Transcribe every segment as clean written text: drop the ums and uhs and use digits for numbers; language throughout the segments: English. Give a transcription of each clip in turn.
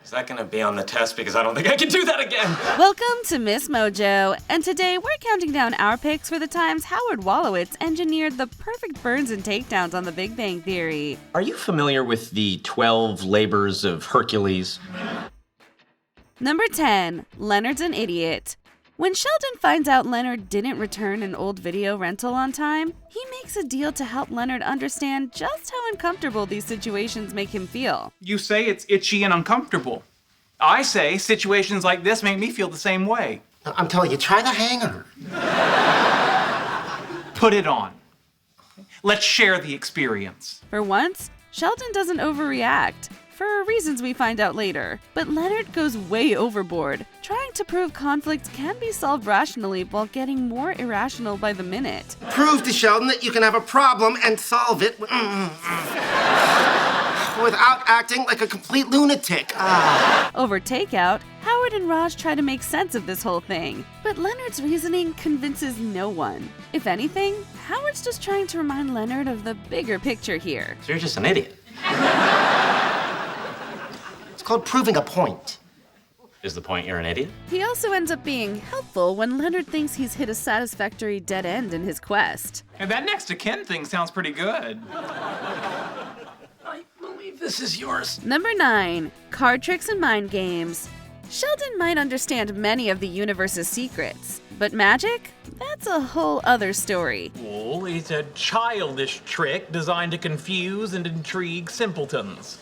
Is that gonna be on the test? Because I don't think I can do that again. Welcome to MsMojo, and today we're counting down our picks for the times Howard Wolowitz engineered the perfect burns and takedowns on the Big Bang Theory. Are you familiar with the 12 Labors of Hercules? Number 10, Leonard's an idiot. When Sheldon finds out Leonard didn't return an old video rental on time, he makes a deal to help Leonard understand just how uncomfortable these situations make him feel. You say it's itchy and uncomfortable. I say situations like this make me feel the same way. I'm telling you, try the hanger. Put it on. Let's share the experience. For once, Sheldon doesn't overreact, for reasons we find out later. But Leonard goes way overboard, trying to prove conflict can be solved rationally while getting more irrational by the minute. Prove to Sheldon that you can have a problem and solve it without acting like a complete lunatic. Over takeout, Howard and Raj try to make sense of this whole thing, but Leonard's reasoning convinces no one. If anything, Howard's just trying to remind Leonard of the bigger picture here. So you're just an idiot. It's called proving a point. Is the point you're an idiot? He also ends up being helpful when Leonard thinks he's hit a satisfactory dead end in his quest. And that next to kin thing sounds pretty good. I believe this is yours. Number 9, card tricks and mind games. Sheldon might understand many of the universe's secrets, but magic? That's a whole other story. Well, it's a childish trick designed to confuse and intrigue simpletons.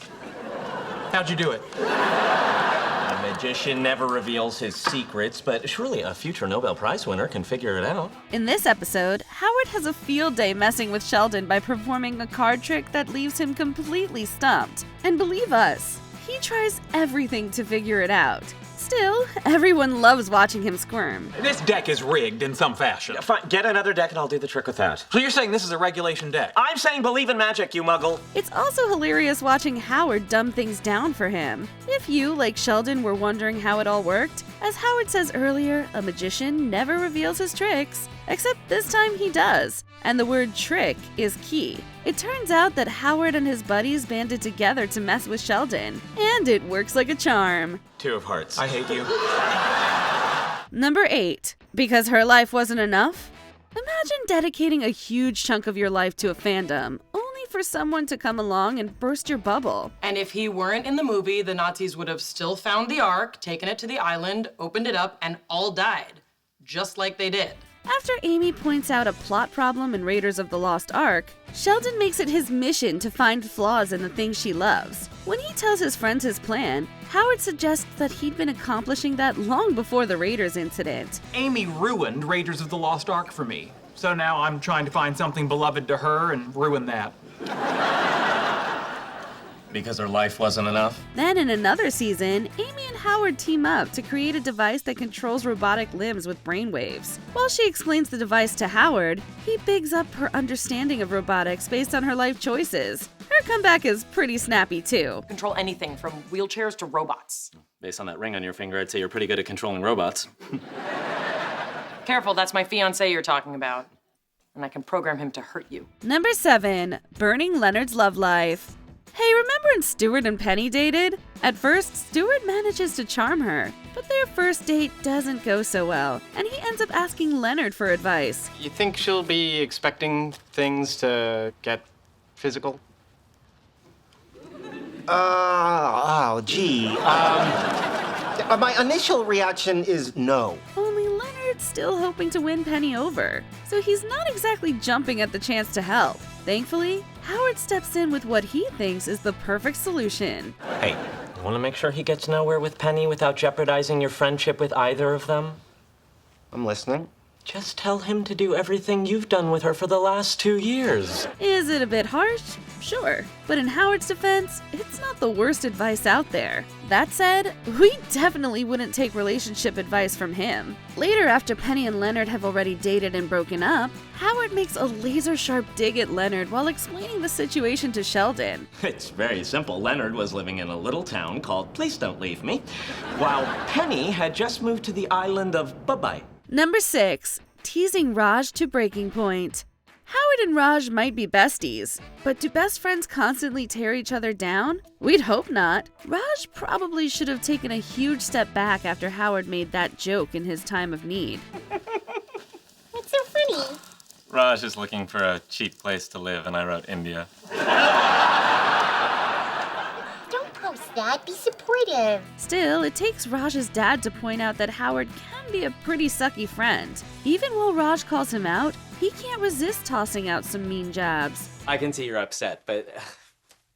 How'd you do it? A magician never reveals his secrets, but surely a future Nobel Prize winner can figure it out. In this episode, Howard has a field day messing with Sheldon by performing a card trick that leaves him completely stumped. And believe us, he tries everything to figure it out. Still, everyone loves watching him squirm. This deck is rigged in some fashion. Fine, get another deck and I'll do the trick with that. So you're saying this is a regulation deck? I'm saying believe in magic, you muggle. It's also hilarious watching Howard dumb things down for him. If you, like Sheldon, were wondering how it all worked, as Howard says earlier, a magician never reveals his tricks, except this time he does. And the word trick is key. It turns out that Howard and his buddies banded together to mess with Sheldon, and it works like a charm. 2 of hearts. I hate you. Number 8, because her life wasn't enough? Imagine dedicating a huge chunk of your life to a fandom, only for someone to come along and burst your bubble. And if he weren't in the movie, the Nazis would have still found the Ark, taken it to the island, opened it up, and all died. Just like they did. After Amy points out a plot problem in Raiders of the Lost Ark, Sheldon makes it his mission to find flaws in the things she loves. When he tells his friends his plan, Howard suggests that he'd been accomplishing that long before the Raiders incident. Amy ruined Raiders of the Lost Ark for me. So now I'm trying to find something beloved to her and ruin that. Because her life wasn't enough? Then in another season, Amy and Howard team up to create a device that controls robotic limbs with brainwaves. While she explains the device to Howard, he bigs up her understanding of robotics based on her life choices. Her comeback is pretty snappy too. Control anything from wheelchairs to robots. Based on that ring on your finger, I'd say you're pretty good at controlling robots. Careful, that's my fiancé you're talking about. And I can program him to hurt you. Number 7, burning Leonard's love life. Hey, remember when Stuart and Penny dated? At first, Stuart manages to charm her, but their first date doesn't go so well, and he ends up asking Leonard for advice. You think she'll be expecting things to get physical? My initial reaction is no. Only Leonard's still hoping to win Penny over, so he's not exactly jumping at the chance to help. Thankfully, Howard steps in with what he thinks is the perfect solution. Hey, you want to make sure he gets nowhere with Penny without jeopardizing your friendship with either of them? I'm listening. Just tell him to do everything you've done with her for the last 2 years. Is it a bit harsh? Sure. But in Howard's defense, it's not the worst advice out there. That said, we definitely wouldn't take relationship advice from him. Later, after Penny and Leonard have already dated and broken up, Howard makes a laser-sharp dig at Leonard while explaining the situation to Sheldon. It's very simple. Leonard was living in a little town called Please Don't Leave Me, while Penny had just moved to the island of Bye-Bye. Number 6, teasing Raj to breaking point. Howard and Raj might be besties, but do best friends constantly tear each other down? We'd hope not. Raj probably should have taken a huge step back after Howard made that joke in his time of need. What's so funny? Raj is looking for a cheap place to live, and I wrote India. Don't post that. Be supportive. Still, it takes Raj's dad to point out that Howard can be a pretty sucky friend. Even while Raj calls him out, he can't resist tossing out some mean jabs. I can see you're upset, but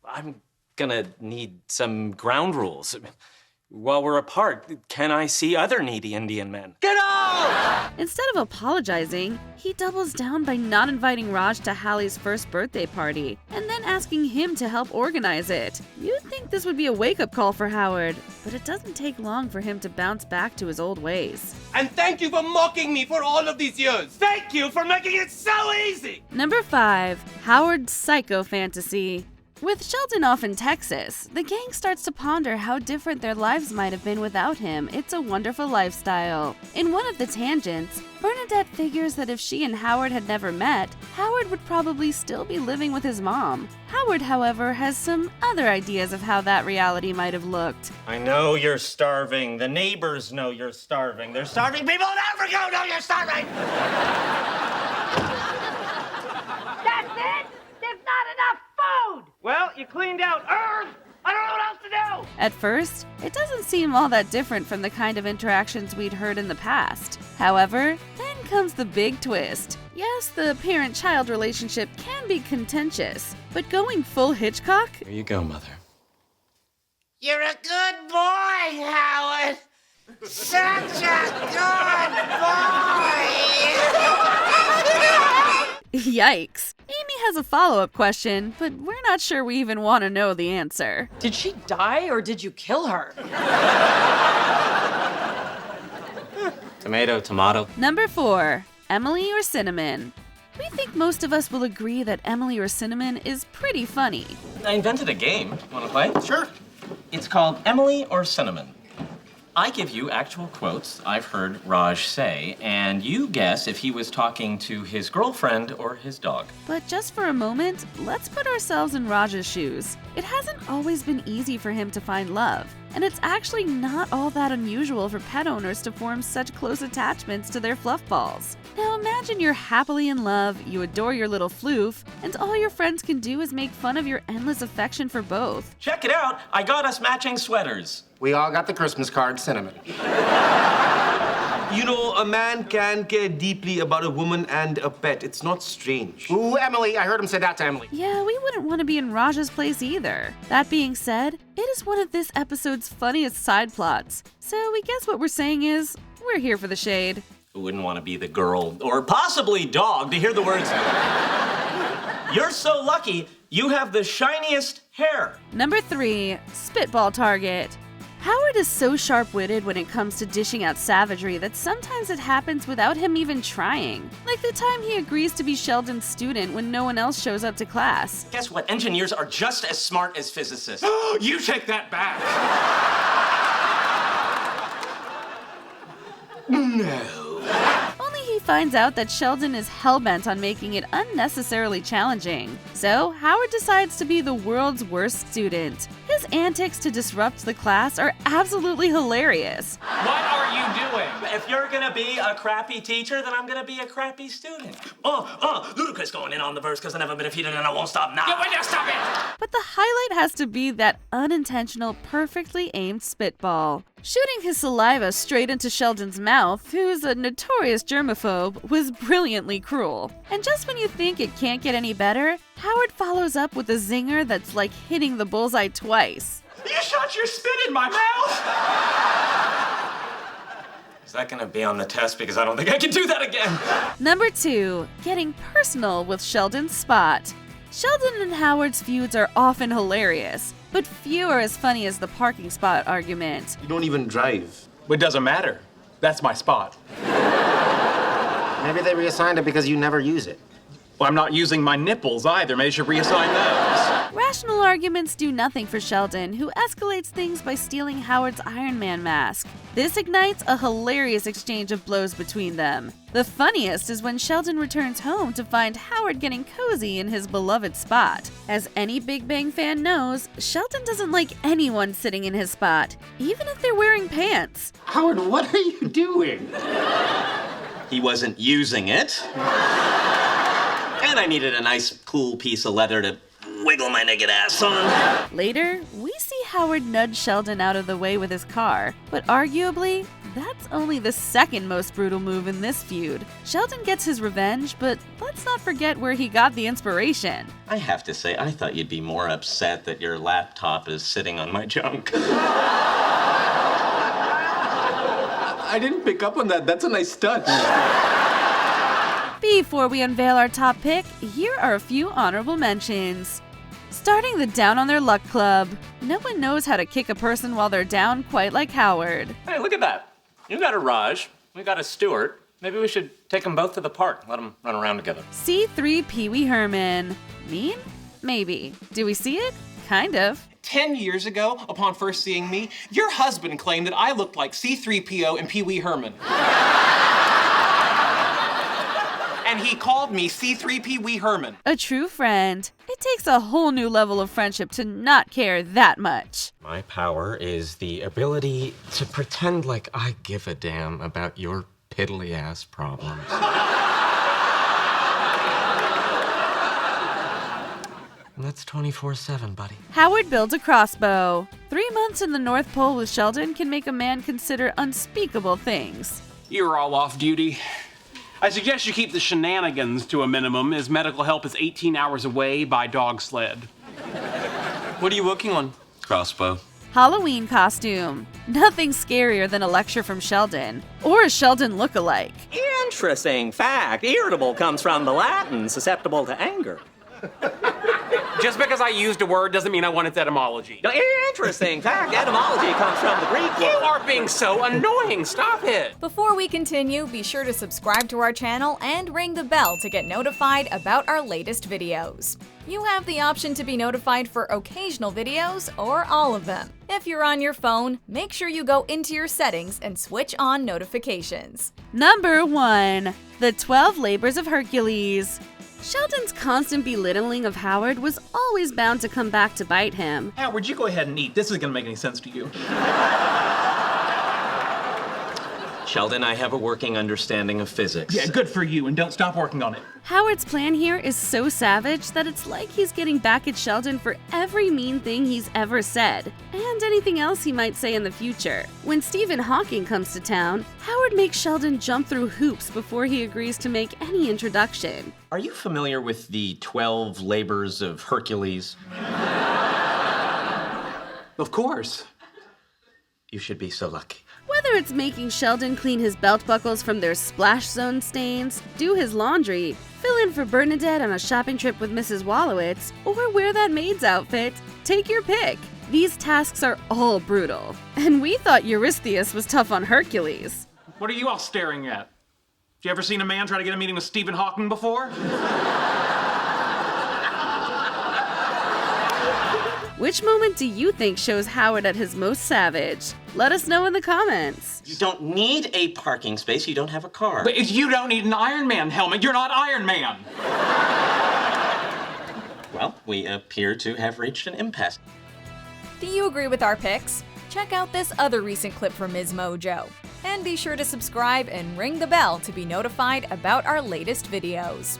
I'm gonna need some ground rules. While we're apart, can I see other needy Indian men? Get out! Instead of apologizing, he doubles down by not inviting Raj to Hallie's first birthday party, and then asking him to help organize it. You'd think this would be a wake-up call for Howard, but it doesn't take long for him to bounce back to his old ways. And thank you for mocking me for all of these years. Thank you for making it so easy. Number 5. Howard's psycho fantasy. With Sheldon off in Texas, the gang starts to ponder how different their lives might have been without him. It's a wonderful lifestyle. In one of the tangents, Bernadette figures that if she and Howard had never met, Howard would probably still be living with his mom. Howard, however, has some other ideas of how that reality might have looked. I know you're starving. The neighbors know you're starving. There's starving people in Africa know you're starving. That's it? There's not enough food! Well, you cleaned out Earth! I don't know what else to do! At first, it doesn't seem all that different from the kind of interactions we'd heard in the past. However, then comes the big twist. Yes, the parent-child relationship can be contentious, but going full Hitchcock? Here you go, Mother. You're a good boy, Howard! Such a good boy! Yikes. Amy has a follow-up question, but we're not sure we even want to know the answer. Did she die or did you kill her? Tomato, tomato. Number 4. Emily or Cinnamon? We think most of us will agree that Emily or Cinnamon is pretty funny. I invented a game. Want to play? Sure. It's called Emily or Cinnamon. I give you actual quotes I've heard Raj say, and you guess if he was talking to his girlfriend or his dog. But just for a moment, let's put ourselves in Raj's shoes. It hasn't always been easy for him to find love, and it's actually not all that unusual for pet owners to form such close attachments to their fluff balls. Now imagine you're happily in love, you adore your little floof, and all your friends can do is make fun of your endless affection for both. Check it out. I got us matching sweaters. We all got the Christmas card, Cinnamon. You know, a man can care deeply about a woman and a pet. It's not strange. Ooh, Emily, I heard him say that to Emily. Yeah, we wouldn't want to be in Raj's place either. That being said, it is one of this episode's funniest side plots. So we guess what we're saying is, we're here for the shade. Who wouldn't want to be the girl, or possibly dog, to hear the words, "You're so lucky, you have the shiniest hair." Number 3, Spitball target. Howard is so sharp-witted when it comes to dishing out savagery that sometimes it happens without him even trying. Like the time he agrees to be Sheldon's student when no one else shows up to class. Guess what? Engineers are just as smart as physicists. You take that back. Only he finds out that Sheldon is hell-bent on making it unnecessarily challenging. So Howard decides to be the world's worst student. His antics to disrupt the class are absolutely hilarious. What are you doing? If you're gonna be a crappy teacher, then I'm gonna be a crappy student. Ludicrous going in on the verse because I've never been defeated and I won't stop now. Will you stop it? But the highlight has to be that unintentional, perfectly aimed spitball. Shooting his saliva straight into Sheldon's mouth, who's a notorious germaphobe, was brilliantly cruel. And just when you think it can't get any better, Howard follows up with a zinger that's like hitting the bullseye twice. You shot your spit in my mouth! Is that gonna be on the test? Because I don't think I can do that again. Number 2, getting personal with Sheldon's spot. Sheldon and Howard's feuds are often hilarious, but few are as funny as the parking spot argument. You don't even drive. It doesn't matter. That's my spot. Maybe they reassigned it because you never use it. Well, I'm not using my nipples either. Maybe you should reassign those. Rational arguments do nothing for Sheldon, who escalates things by stealing Howard's Iron Man mask. This ignites a hilarious exchange of blows between them. The funniest is when Sheldon returns home to find Howard getting cozy in his beloved spot. As any Big Bang fan knows, Sheldon doesn't like anyone sitting in his spot, even if they're wearing pants. Howard, what are you doing? He wasn't using it. And I needed a nice, cool piece of leather to wiggle my naked ass on. Later, we see Howard nudge Sheldon out of the way with his car, but arguably, that's only the second most brutal move in this feud. Sheldon gets his revenge, but let's not forget where he got the inspiration. I have to say, I thought you'd be more upset that your laptop is sitting on my junk. I didn't pick up on that. That's a nice touch. Before we unveil our top pick, here are a few honorable mentions. Starting the Down on Their Luck Club. No one knows how to kick a person while they're down quite like Howard. Hey, look at that. You got a Raj, we got a Stuart. Maybe we should take them both to the park, let them run around together. C3 Pee Wee Herman. Mean? Maybe. Do we see it? Kind of. 10 years ago, upon first seeing me, your husband claimed that I looked like C-3PO and Pee Wee Herman. And he called me C3 Pee Wee Herman. A true friend. It takes a whole new level of friendship to not care that much. My power is the ability to pretend like I give a damn about your piddly-ass problems. And that's 24/7, buddy. Howard builds a crossbow. 3 months in the North Pole with Sheldon can make a man consider unspeakable things. You're all off duty. I suggest you keep the shenanigans to a minimum, as medical help is 18 hours away by dog sled. What are you working on? Crossbow. Halloween costume. Nothing scarier than a lecture from Sheldon, or a Sheldon look-alike. Interesting fact. Irritable comes from the Latin, susceptible to anger. Just because I used a word doesn't mean I want its etymology. No, interesting fact. Etymology comes from the Greek word. You are being so annoying. Stop it. Before we continue, be sure to subscribe to our channel and ring the bell to get notified about our latest videos. You have the option to be notified for occasional videos or all of them. If you're on your phone, make sure you go into your settings and switch on notifications. Number 1. The 12 Labors of Hercules. Sheldon's constant belittling of Howard was always bound to come back to bite him. Howard, you go ahead and eat. This isn't gonna make any sense to you. Sheldon, I have a working understanding of physics. Yeah, good for you, and don't stop working on it. Howard's plan here is so savage that it's like he's getting back at Sheldon for every mean thing he's ever said, and anything else he might say in the future. When Stephen Hawking comes to town, Howard makes Sheldon jump through hoops before he agrees to make any introduction. Are you familiar with the 12 Labors of Hercules? Of course. You should be so lucky. Whether it's making Sheldon clean his belt buckles from their splash zone stains, do his laundry, fill in for Bernadette on a shopping trip with Mrs. Wolowitz, or wear that maid's outfit, take your pick. These tasks are all brutal. And we thought Eurystheus was tough on Hercules. What are you all staring at? Have you ever seen a man try to get a meeting with Stephen Hawking before? Which moment do you think shows Howard at his most savage? Let us know in the comments. You don't need a parking space, you don't have a car. But if you don't need an Iron Man helmet, you're not Iron Man! Well, we appear to have reached an impasse. Do you agree with our picks? Check out this other recent clip from MsMojo. And be sure to subscribe and ring the bell to be notified about our latest videos.